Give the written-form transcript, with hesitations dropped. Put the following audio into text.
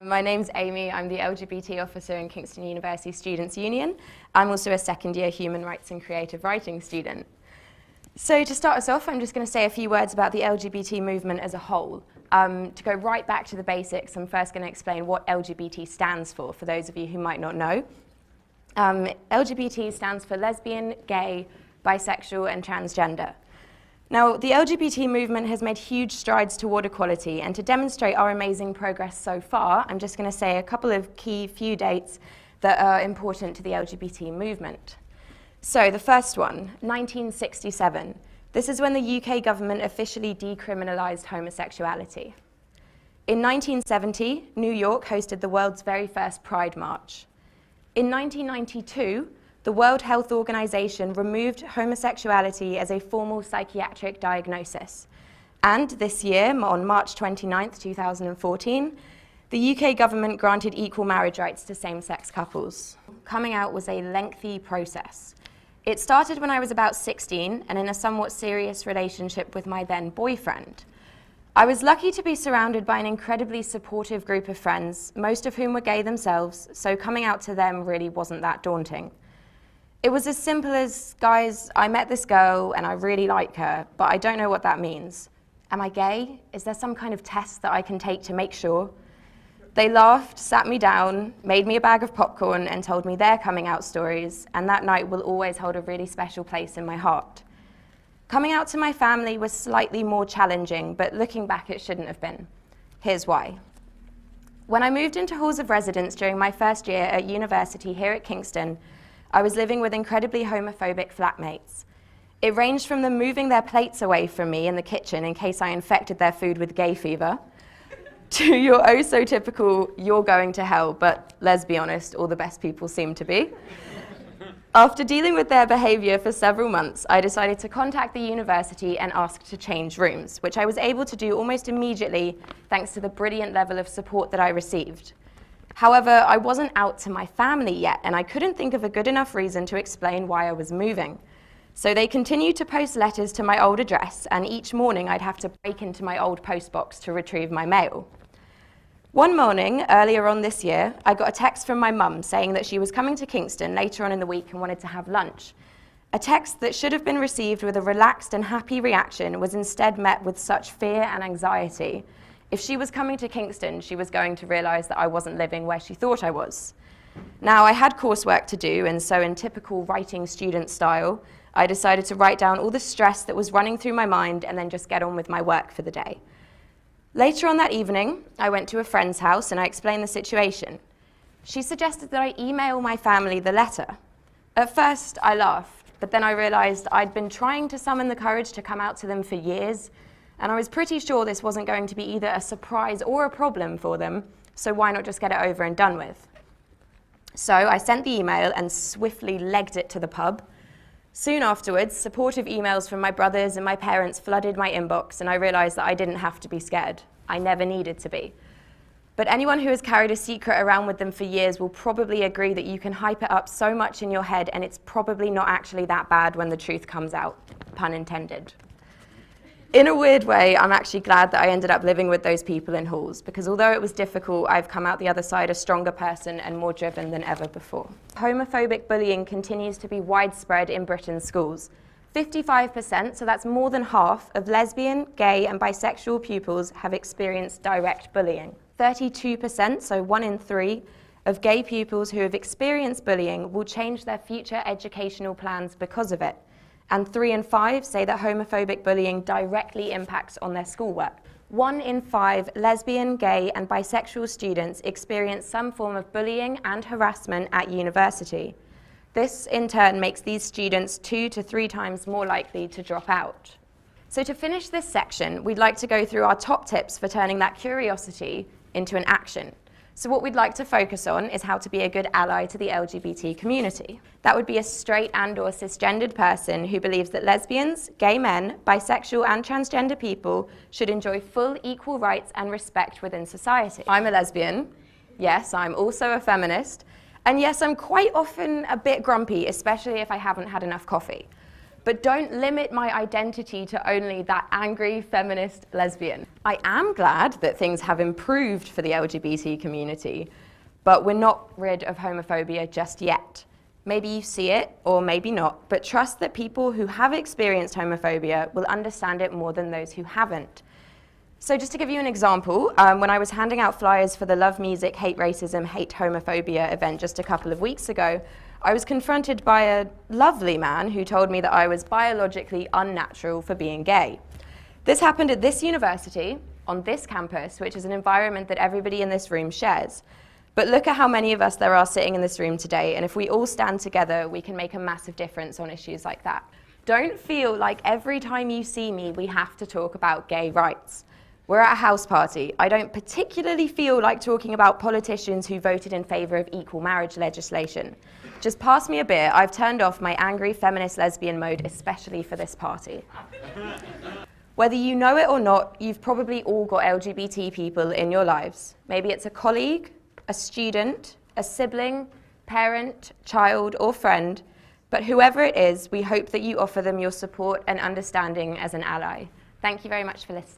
My name's Amy, I'm the LGBT officer in Kingston University Students' Union. I'm also a second-year Human Rights and Creative Writing student. So to start us off, I'm just going to say a few words about the LGBT movement as a whole. To go right back to the basics, I'm first going to explain what LGBT stands for those of you who might not know. LGBT stands for lesbian, gay, bisexual and transgender. Now, the LGBT movement has made huge strides toward equality, and to demonstrate our amazing progress so far, I'm just going to say a couple of few dates that are important to the LGBT movement. So the first one, 1967. This is when the UK government officially decriminalised homosexuality. In 1970, New York hosted the world's very first Pride March. In 1992, the World Health Organization removed homosexuality as a formal psychiatric diagnosis. And this year, on March 29, 2014, the UK government granted equal marriage rights to same-sex couples. Coming out was a lengthy process. It started when I was about 16 and in a somewhat serious relationship with my then boyfriend. I was lucky to be surrounded by an incredibly supportive group of friends, most of whom were gay themselves, so coming out to them really wasn't that daunting. It was as simple as, guys, I met this girl and I really like her, but I don't know what that means. Am I gay? Is there some kind of test that I can take to make sure? They laughed, sat me down, made me a bag of popcorn and told me their coming out stories, and that night will always hold a really special place in my heart. Coming out to my family was slightly more challenging, but looking back it shouldn't have been. Here's why. When I moved into halls of residence during my first year at university here at Kingston, I was living with incredibly homophobic flatmates. It ranged from them moving their plates away from me in the kitchen in case I infected their food with gay fever, to your oh so typical, you're going to hell, but let's be honest, all the best people seem to be. After dealing with their behavior for several months, I decided to contact the university and ask to change rooms, which I was able to do almost immediately thanks to the brilliant level of support that I received. However, I wasn't out to my family yet, and I couldn't think of a good enough reason to explain why I was moving. So they continued to post letters to my old address, and each morning I'd have to break into my old postbox to retrieve my mail. One morning, earlier on this year, I got a text from my mum saying that she was coming to Kingston later on in the week and wanted to have lunch. A text that should have been received with a relaxed and happy reaction was instead met with such fear and anxiety. If she was coming to Kingston, she was going to realise that I wasn't living where she thought I was. Now, I had coursework to do, and so in typical writing student style, I decided to write down all the stress that was running through my mind and then just get on with my work for the day. Later on that evening, I went to a friend's house and I explained the situation. She suggested that I email my family the letter. At first, I laughed, but then I realised I'd been trying to summon the courage to come out to them for years, and I was pretty sure this wasn't going to be either a surprise or a problem for them, so why not just get it over and done with? So I sent the email and swiftly legged it to the pub. Soon afterwards, supportive emails from my brothers and my parents flooded my inbox, and I realised that I didn't have to be scared. I never needed to be. But anyone who has carried a secret around with them for years will probably agree that you can hype it up so much in your head, and it's probably not actually that bad when the truth comes out, pun intended. In a weird way, I'm actually glad that I ended up living with those people in halls, because although it was difficult, I've come out the other side a stronger person and more driven than ever before. Homophobic bullying continues to be widespread in Britain's schools. 55%, so that's more than half, of lesbian, gay and bisexual pupils have experienced direct bullying. 32%, so 1 in 3, of gay pupils who have experienced bullying will change their future educational plans because of it. And 3 in 5 say that homophobic bullying directly impacts on their schoolwork. 1 in 5 lesbian, gay and bisexual students experience some form of bullying and harassment at university. This in turn makes these students 2 to 3 times more likely to drop out. So to finish this section, we'd like to go through our top tips for turning that curiosity into an action. So what we'd like to focus on is how to be a good ally to the LGBT community. That would be a straight and/or cisgendered person who believes that lesbians, gay men, bisexual and transgender people should enjoy full equal rights and respect within society. I'm a lesbian. Yes, I'm also a feminist. And yes, I'm quite often a bit grumpy, especially if I haven't had enough coffee. But don't limit my identity to only that angry feminist lesbian. I am glad that things have improved for the LGBT community, but we're not rid of homophobia just yet. Maybe you see it, or maybe not, but trust that people who have experienced homophobia will understand it more than those who haven't. So just to give you an example, when I was handing out flyers for the Love Music, Hate Racism, Hate Homophobia event just a couple of weeks ago, I was confronted by a lovely man who told me that I was biologically unnatural for being gay. This happened at this university, on this campus, which is an environment that everybody in this room shares. But look at how many of us there are sitting in this room today, and if we all stand together, we can make a massive difference on issues like that. Don't feel like every time you see me, we have to talk about gay rights. We're at a house party. I don't particularly feel like talking about politicians who voted in favor of equal marriage legislation. Just pass me a beer. I've turned off my angry feminist lesbian mode, especially for this party. Whether you know it or not, you've probably all got LGBT people in your lives. Maybe it's a colleague, a student, a sibling, parent, child, or friend. But whoever it is, we hope that you offer them your support and understanding as an ally. Thank you very much for listening.